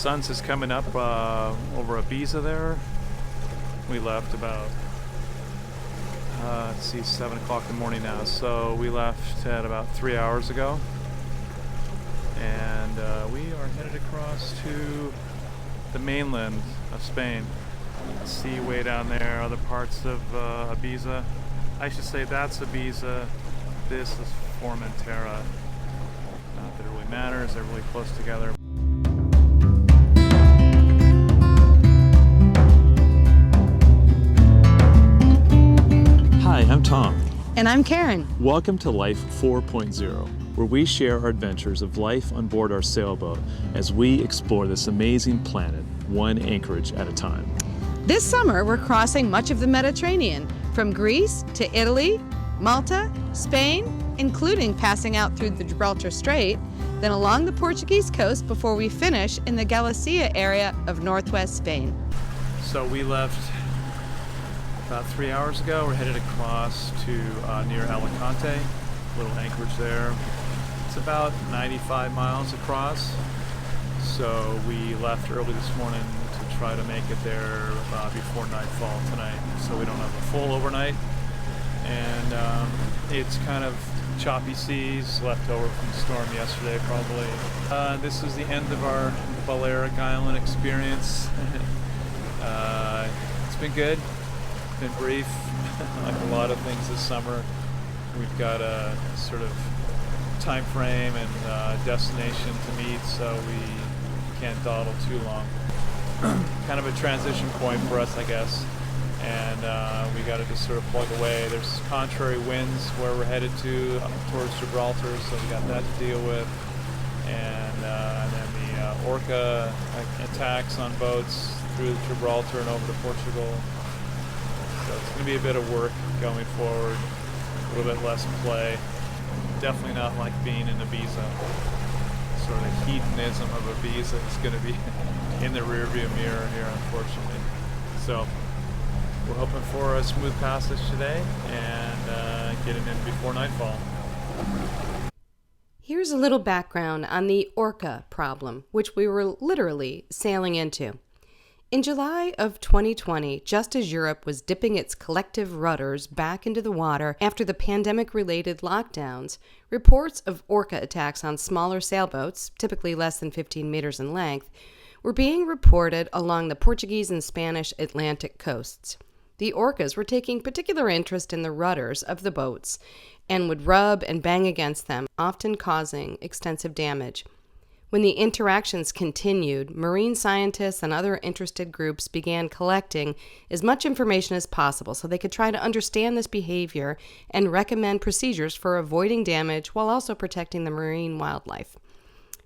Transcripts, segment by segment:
Sun's just coming up over Ibiza there. We left about, 7 o'clock in the morning now. So we left at about 3 hours ago. And we are headed across to the mainland of Spain. See way down there, other parts of Ibiza. I should say that's Ibiza. This is Formentera. Not that it really matters, they're really close together. Hi, I'm Tom. And I'm Karen. Welcome to Life 4.0, where we share our adventures of life on board our sailboat as we explore this amazing planet, one anchorage at a time. This summer, we're crossing much of the Mediterranean, from Greece to Italy, Malta, Spain, including passing out through the Gibraltar Strait, then along the Portuguese coast before we finish in the Galicia area of northwest Spain. So we left about 3 hours ago. We're headed across to near Alicante, little anchorage there. It's about 95 miles across. So we left early this morning to try to make it there before nightfall tonight, so we don't have a full overnight. And it's kind of choppy seas left over from the storm yesterday, probably. This is the end of our Balearic Island experience. It's been good. It's been brief, like a lot of things this summer. We've got a sort of time frame and destination to meet, so we can't dawdle too long. Kind of a transition point for us, I guess, and we got to just sort of plug away. There's contrary winds where we're headed to towards Gibraltar, so we got that to deal with, and then the Orca attacks on boats through Gibraltar and over to Portugal. So it's going to be a bit of work going forward, a little bit less play. Definitely not like being in Ibiza. Sort of the hedonism of Ibiza is going to be in the rearview mirror here, unfortunately. So we're hoping for a smooth passage today and getting in before nightfall. Here's a little background on the Orca problem, which we were literally sailing into. In July of 2020, just as Europe was dipping its collective rudders back into the water after the pandemic-related lockdowns, reports of orca attacks on smaller sailboats, typically less than 15 meters in length, were being reported along the Portuguese and Spanish Atlantic coasts. The orcas were taking particular interest in the rudders of the boats and would rub and bang against them, often causing extensive damage. When the interactions continued, marine scientists and other interested groups began collecting as much information as possible so they could try to understand this behavior and recommend procedures for avoiding damage while also protecting the marine wildlife.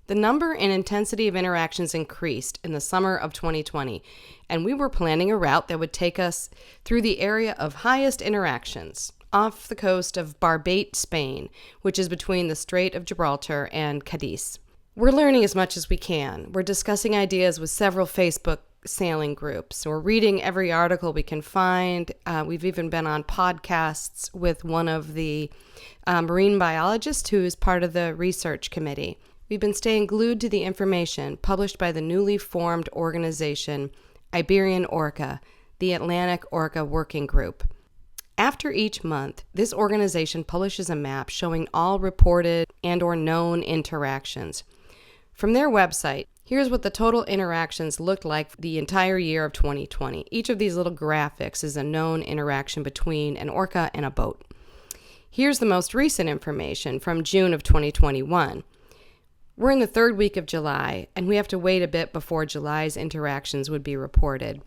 The number and intensity of interactions increased in the summer of 2020, and we were planning a route that would take us through the area of highest interactions, off the coast of Barbate, Spain, which is between the Strait of Gibraltar and Cadiz. We're learning as much as we can. We're discussing ideas with several Facebook sailing groups. We're reading every article we can find. We've even been on podcasts with one of the marine biologists who is part of the research committee. We've been staying glued to the information published by the newly formed organization Iberian Orca, the Atlantic Orca Working Group. After each month, this organization publishes a map showing all reported and or known interactions. From their website, here's what the total interactions looked like the entire year of 2020. Each of these little graphics is a known interaction between an orca and a boat. Here's the most recent information from June of 2021. We're in the third week of July, and we have to wait a bit before July's interactions would be reported.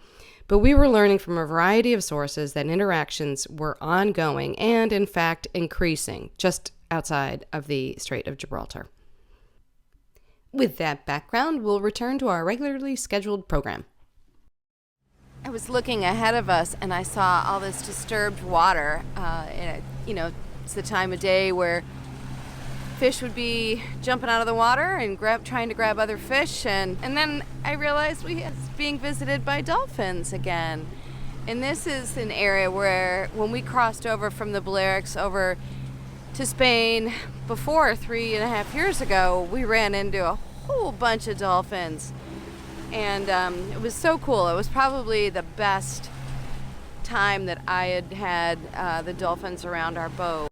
But we were learning from a variety of sources that interactions were ongoing and, in fact, increasing just outside of the Strait of Gibraltar. With that background, we'll return to our regularly scheduled program. I was looking ahead of us and I saw all this disturbed water. It's the time of day where fish would be jumping out of the water and trying to grab other fish. And then I realized we was being visited by dolphins again. And this is an area where when we crossed over from the Balearics over to Spain before 3.5 years ago, we ran into a whole bunch of dolphins. And it was so cool. It was probably the best time that I had the dolphins around our boat.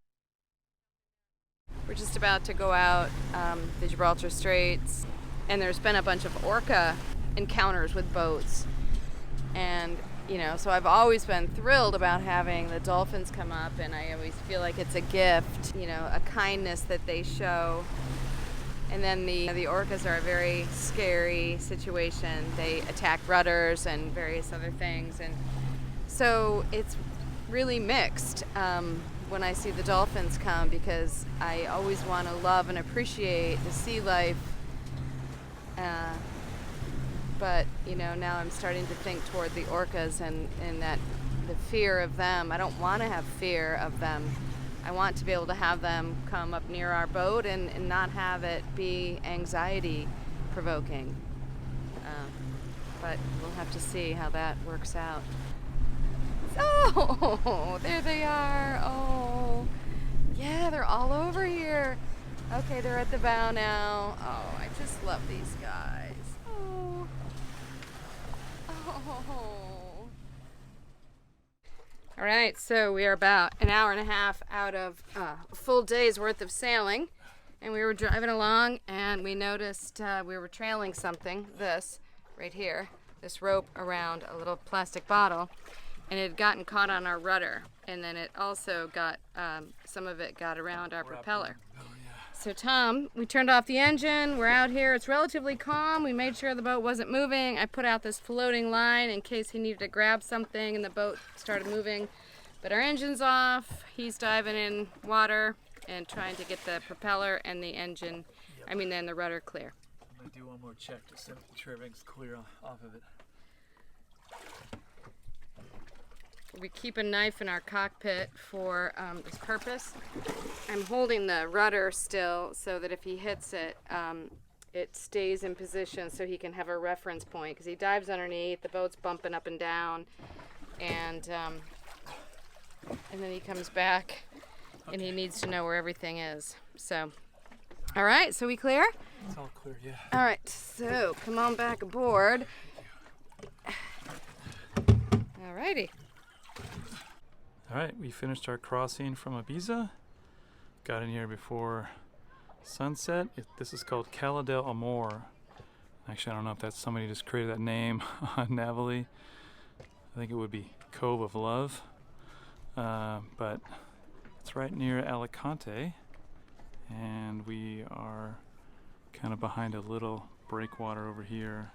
We're just about to go out the Gibraltar Straits, and there's been a bunch of orca encounters with boats. And, you know, so I've always been thrilled about having the dolphins come up, and I always feel like it's a gift, you know, a kindness that they show. And then the orcas are a very scary situation. They attack rudders and various other things. And so it's really mixed when I see the dolphins come, because I always want to love and appreciate the sea life. But, you know, now I'm starting to think toward the orcas and that the fear of them. I don't want to have fear of them. I want to be able to have them come up near our boat and not have it be anxiety provoking. But we'll have to see how that works out. Oh, there they are. Oh, yeah, they're all over here. Okay, they're at the bow now. Oh, I just love these guys. Oh. Oh. All right, so we are about an hour and a half out of a full day's worth of sailing, and we were driving along, and we noticed we were trailing something, this right here, this rope around a little plastic bottle, and it had gotten caught on our rudder, and then it also got, some of it got around our propeller. So Tom, we turned off the engine, we're out here, it's relatively calm, we made sure the boat wasn't moving. I put out this floating line in case he needed to grab something and the boat started moving. But our engine's off, he's diving in water and trying to get the propeller and the engine, then the rudder clear. I'm going to do one more check to make sure everything's clear off of it. We keep a knife in our cockpit for this purpose. I'm holding the rudder still so that if he hits it, it stays in position so he can have a reference point, because he dives underneath, the boat's bumping up and down, and then he comes back and he needs to know where everything is. So, all right, so we clear? It's all clear, yeah. All right, so come on back aboard. All righty. All right, we finished our crossing from Ibiza. Got in here before sunset. This is called Cala del Amor. Actually, I don't know if that's somebody just created that name on Navily. I think it would be Cove of Love. But it's right near Alicante. And we are kind of behind a little breakwater over here.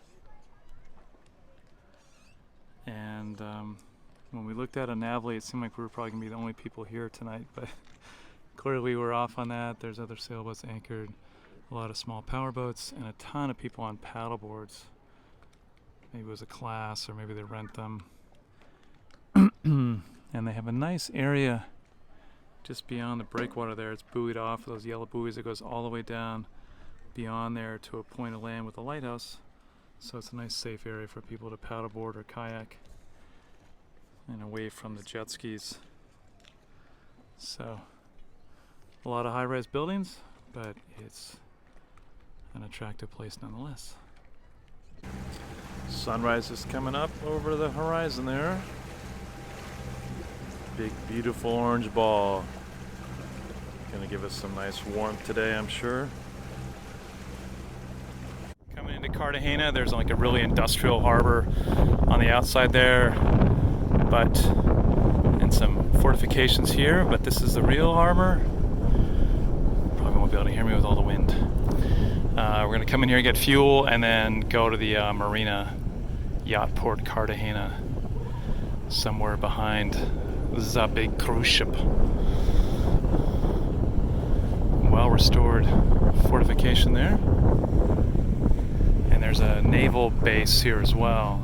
And when we looked at a Navily, it seemed like we were probably going to be the only people here tonight, but clearly we're off on that. There's other sailboats anchored, a lot of small power boats, and a ton of people on paddle boards. Maybe it was a class, or maybe they rent them. And they have a nice area just beyond the breakwater there. It's buoyed off with those yellow buoys. It goes all the way down beyond there to a point of land with a lighthouse. So it's a nice safe area for people to paddleboard or kayak and away from the jet skis. So a lot of high-rise buildings, but it's an attractive place nonetheless. Sunrise is coming up over the horizon there. Big, beautiful orange ball. Gonna give us some nice warmth today, I'm sure. Coming into Cartagena, there's like a really industrial harbor on the outside there, and some fortifications here, but this is the real harbor. Probably won't be able to hear me with all the wind. We're gonna come in here and get fuel and then go to the marina, Yacht Port Cartagena, somewhere behind the big cruise ship. Well restored fortification there. And there's a naval base here as well.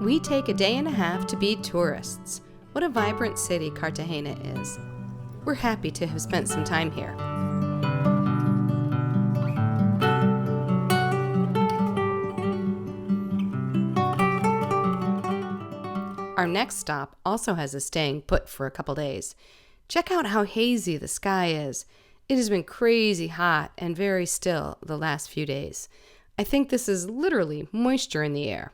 We take a day and a half to be tourists. What a vibrant city Cartagena is. We're happy to have spent some time here. Our next stop also has us staying put for a couple days. Check out how hazy the sky is. It has been crazy hot and very still the last few days. I think this is literally moisture in the air.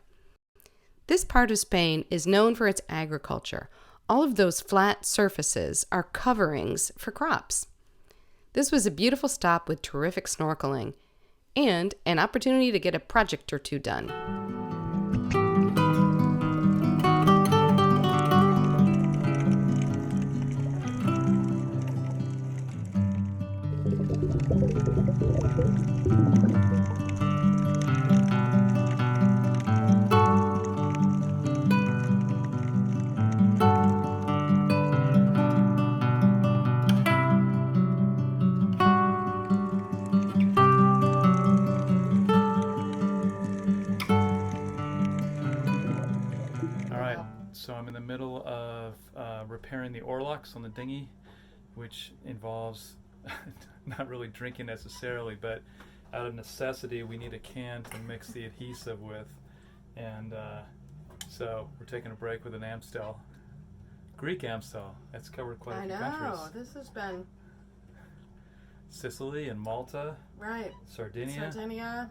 This part of Spain is known for its agriculture. All of those flat surfaces are coverings for crops. This was a beautiful stop with terrific snorkeling and an opportunity to get a project or two done. So I'm in the middle of repairing the oarlocks on the dinghy, which involves not really drinking necessarily, but out of necessity we need a can to mix the adhesive with, and so we're taking a break with an Amstel, Greek Amstel. That's covered quite a few countries. I know, this has been... Sicily and Malta, Right. Sardinia,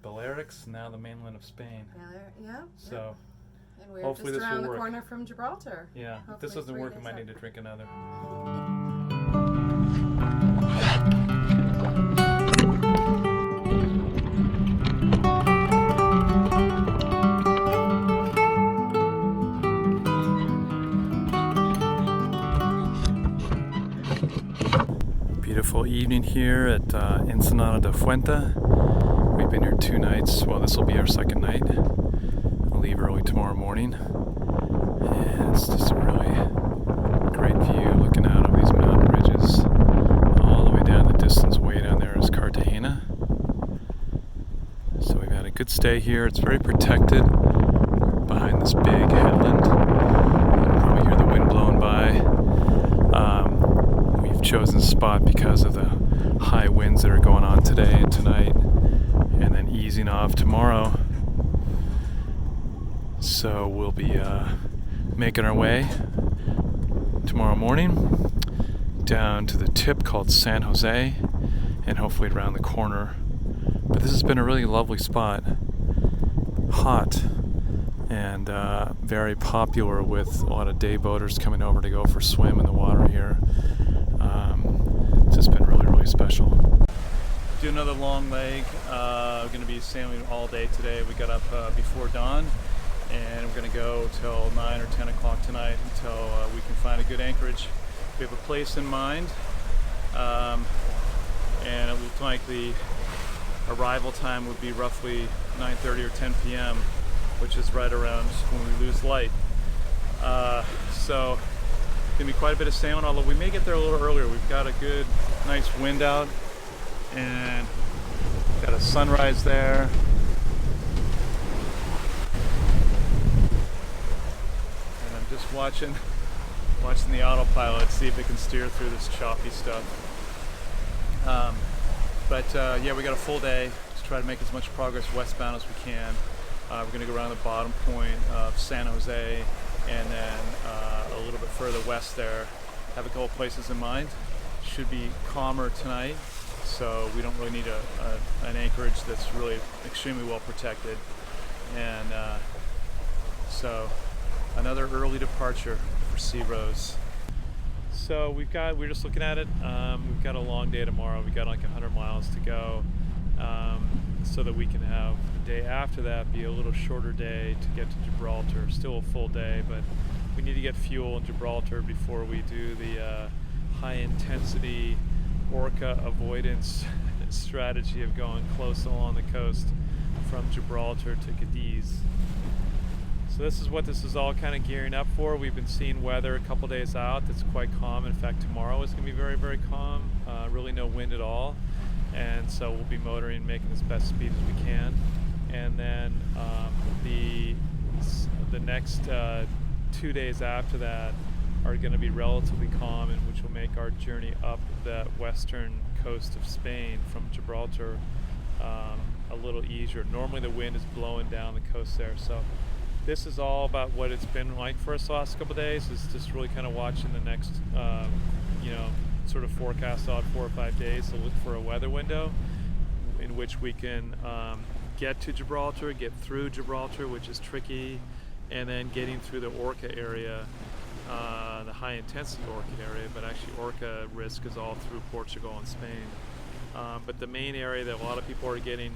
Balearics, now the mainland of Spain. Yeah. So. And we're Hopefully just this around will the work. corner from Gibraltar. Yeah, if this doesn't work, I might need to drink another. Beautiful evening here at Ensenada de Fuente. We've been here 2 nights. Well, this will be our second night. I'll leave early tomorrow morning. And it's just a really great view looking out over these mountain ridges. All the way down the distance, way down there is Cartagena. So we've had a good stay here. It's very protected behind this big headland. You can probably hear the wind blowing by. We've chosen this spot because of the high winds that are going on today and tonight, and then easing off tomorrow. So we'll be making our way tomorrow morning down to the tip called San Jose, and hopefully around the corner. But this has been a really lovely spot. Hot and very popular with a lot of day boaters coming over to go for a swim in the water here. It's just been really, really special. Do another long leg. We're going to be sailing all day today. We got up before dawn, and we're going to go till 9 or 10 o'clock tonight until we can find a good anchorage. We have a place in mind, and it looks like the arrival time would be roughly 9:30 or 10 p.m., which is right around when we lose light. So it's going to be quite a bit of sailing, although we may get there a little earlier. We've got a good, nice wind out, and got a sunrise there. And I'm just watching the autopilot, see if it can steer through this choppy stuff. Yeah, we got a full day to try to make as much progress westbound as we can. We're going to go around the bottom point of San Jose, and then a little bit further west there. Have a couple places in mind. Should be calmer tonight, so we don't really need an anchorage that's really extremely well protected. And so another early departure for Sea Rose. So we're just looking at it. We've got a long day tomorrow. We got like 100 miles to go, so that we can have the day after that be a little shorter day to get to Gibraltar. Still a full day, but we need to get fuel in Gibraltar before we do the high intensity orca avoidance strategy of going close along the coast from Gibraltar to Cadiz. So this is what this is all kind of gearing up for. We've been seeing weather a couple days out that's quite calm. In fact, tomorrow is going to be very, very calm. Really no wind at all. And so we'll be motoring, making as best speed as we can. And then the next 2 days after that are going to be relatively calm, and which will make our journey up that western coast of Spain from Gibraltar a little easier. Normally the wind is blowing down the coast there, so this is all about what it's been like for us the last couple of days. Is just really kind of watching the next, sort of forecast out 4 or 5 days to look for a weather window in which we can get to Gibraltar, get through Gibraltar, which is tricky, and then getting through the Orca area, the high intensity Orca area, but actually Orca risk is all through Portugal and Spain. But the main area that a lot of people are getting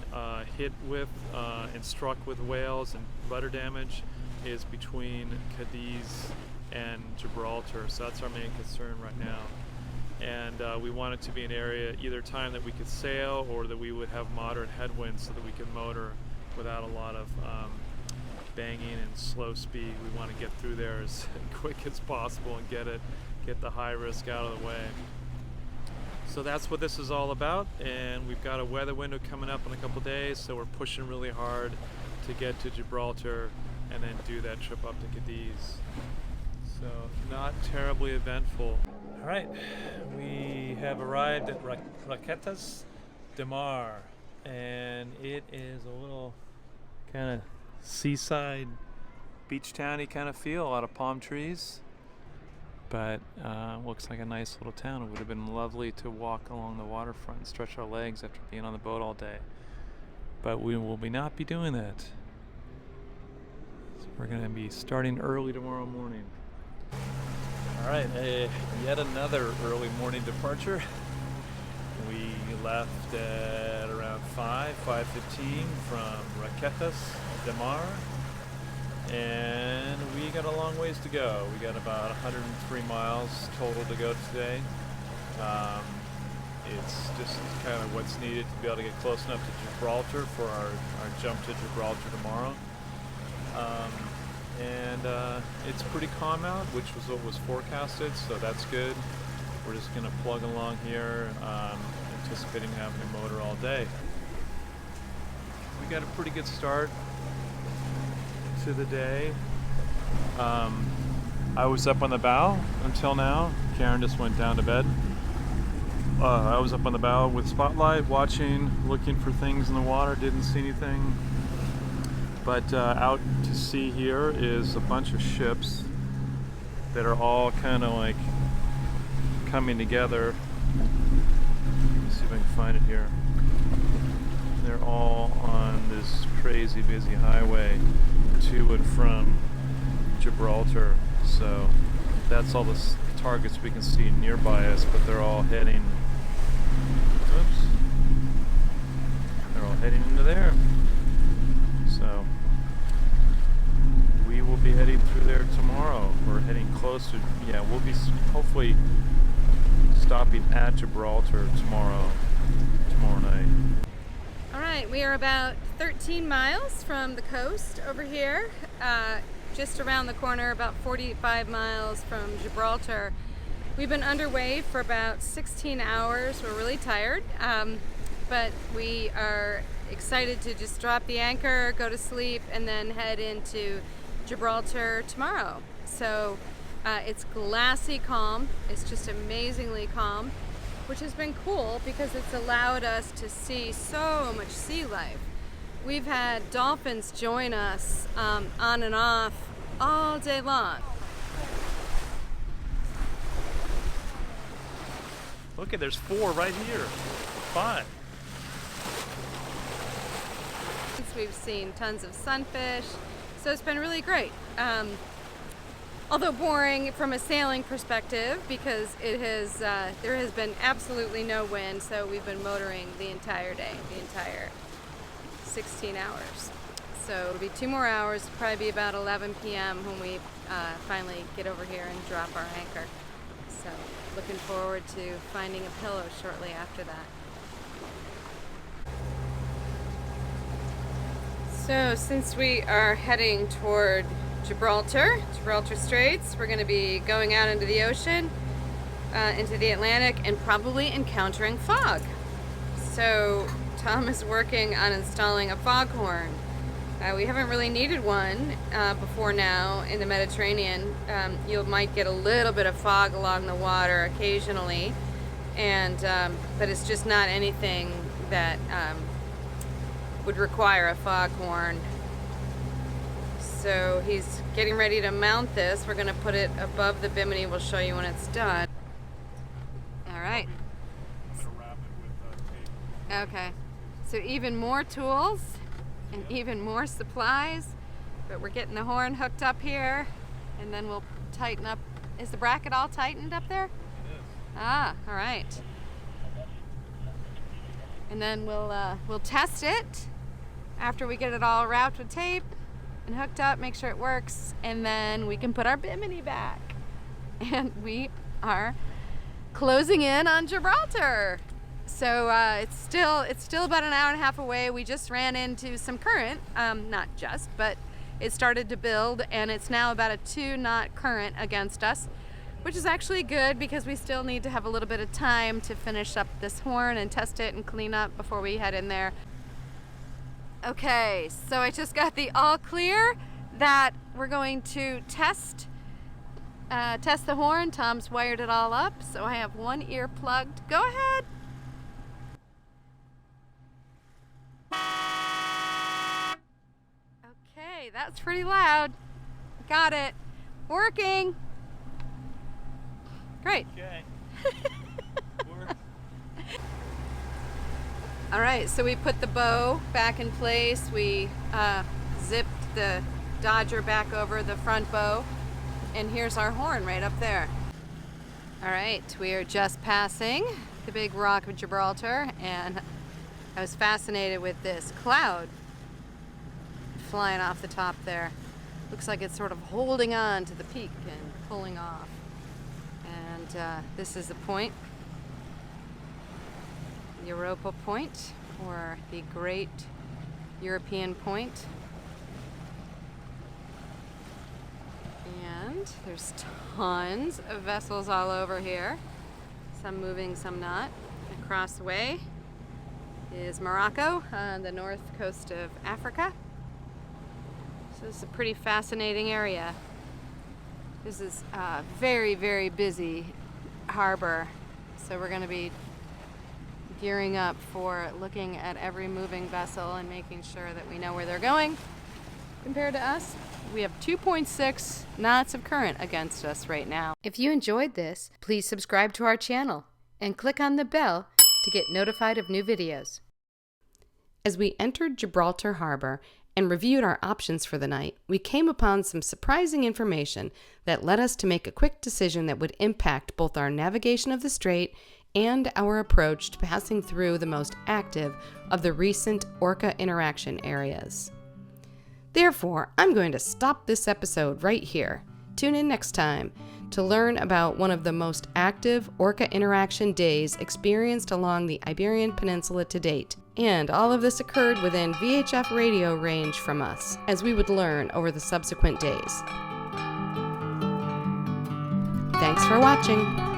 hit with and struck with whales and rudder damage is between Cadiz and Gibraltar. So that's our main concern right now. And we want it to be an area either time that we could sail or that we would have moderate headwinds so that we could motor without a lot of banging and slow speed. We want to get through there as quick as possible and get the high risk out of the way. So that's what this is all about, and we've got a weather window coming up in a couple days, so we're pushing really hard to get to Gibraltar and then do that trip up to Cadiz. So not terribly eventful. All right, we have arrived at Roquetas de Mar, and it is a little kind of seaside beach towny kind of feel, a lot of palm trees. But looks like a nice little town. It would have been lovely to walk along the waterfront and stretch our legs after being on the boat all day. But we will not be doing that. So we're going to be starting early tomorrow morning. All right, yet another early morning departure. We left at around 5:15 from Roquetas de Mar. And we got a long ways to go. We got about 103 miles total to go today. It's just kind of what's needed to be able to get close enough to Gibraltar for our jump to Gibraltar tomorrow. It's pretty calm out, which was what was forecasted, so that's good. We're just going to plug along here, anticipating having to motor all day. We got a pretty good start to the day. I was up on the bow until now. Karen just went down to bed. I was up on the bow with spotlight, watching, looking for things in the water. Didn't see anything. But out to sea here is a bunch of ships that are all kind of like coming together. Let me see if I can find it here. They're all on this crazy busy highway to and from Gibraltar. So that's all the targets we can see nearby us, but they're all heading, they're all heading into there. So we will be heading through there tomorrow. We're heading close to, we'll be hopefully stopping at Gibraltar tomorrow night. All right, we are about 13 miles from the coast over here, just around the corner, about 45 miles from Gibraltar. We've been underway for about 16 hours. We're really tired, but we are excited to just drop the anchor, go to sleep, and then head into Gibraltar tomorrow. So it's glassy calm. It's just amazingly calm, which has been cool because it's allowed us to see so much sea life. We've had dolphins join us on and off all day long. Look at, there's 4 right here. 5. We've seen tons of sunfish, so it's been really great. Although boring from a sailing perspective, because it has there has been absolutely no wind, so we've been motoring the entire day, the entire 16 hours. So it'll be 2 more hours, probably be about 11 p.m. when we finally get over here and drop our anchor. So looking forward to finding a pillow shortly after that. So since we are heading toward Gibraltar Straits, we're going to be going out into the ocean, into the Atlantic, and probably encountering fog. So Tom is working on installing a foghorn. We haven't really needed one before now in the Mediterranean. You might get a little bit of fog along the water occasionally, and but it's just not anything that would require a foghorn. so he's getting ready to mount this. We're going to put it above the bimini. We'll show you when it's done. All right. I'm going to wrap it with tape. Okay. So even more tools and even more supplies, but we're getting the horn hooked up here, and then we'll tighten up. Is the bracket all tightened up there? It is. Ah, all right. And then we'll test it after we get it all wrapped with tape and hooked up, make sure it works, and then we can put our bimini back. And we are closing in on Gibraltar. So it's still about an hour and a half away. We just ran into some current, not just, but it started to build, and it's now about a 2-knot current against us, which is actually good because we still need to have a little bit of time to finish up this horn and test it and clean up before we head in there. Okay, so I just got the all clear that we're going to test the horn. Tom's wired it all up, so I have one ear plugged. Go ahead. Okay, that's pretty loud. Got it. Working. Great. Okay. All right, so we put the bow back in place. We zipped the Dodger back over the front bow, and here's our horn right up there. All right, we are just passing the big rock of Gibraltar, and I was fascinated with this cloud flying off the top there. Looks like it's sort of holding on to the peak and pulling off. And this is the point. Europa Point, or the Great European Point. And there's tons of vessels all over here, some moving, some not. Across the way is Morocco on the north coast of Africa. So this is a pretty fascinating area. This is a very, very busy harbor, so we're going to be gearing up for looking at every moving vessel and making sure that we know where they're going. Compared to us, we have 2.6 knots of current against us right now. If you enjoyed this, please subscribe to our channel and click on the bell to get notified of new videos. As we entered Gibraltar Harbor and reviewed our options for the night, we came upon some surprising information that led us to make a quick decision that would impact both our navigation of the strait and our approach to passing through the most active of the recent orca interaction areas. Therefore, I'm going to stop this episode right here. Tune in next time to learn about one of the most active orca interaction days experienced along the Iberian Peninsula to date. And all of this occurred within VHF radio range from us, as we would learn over the subsequent days. Thanks for watching.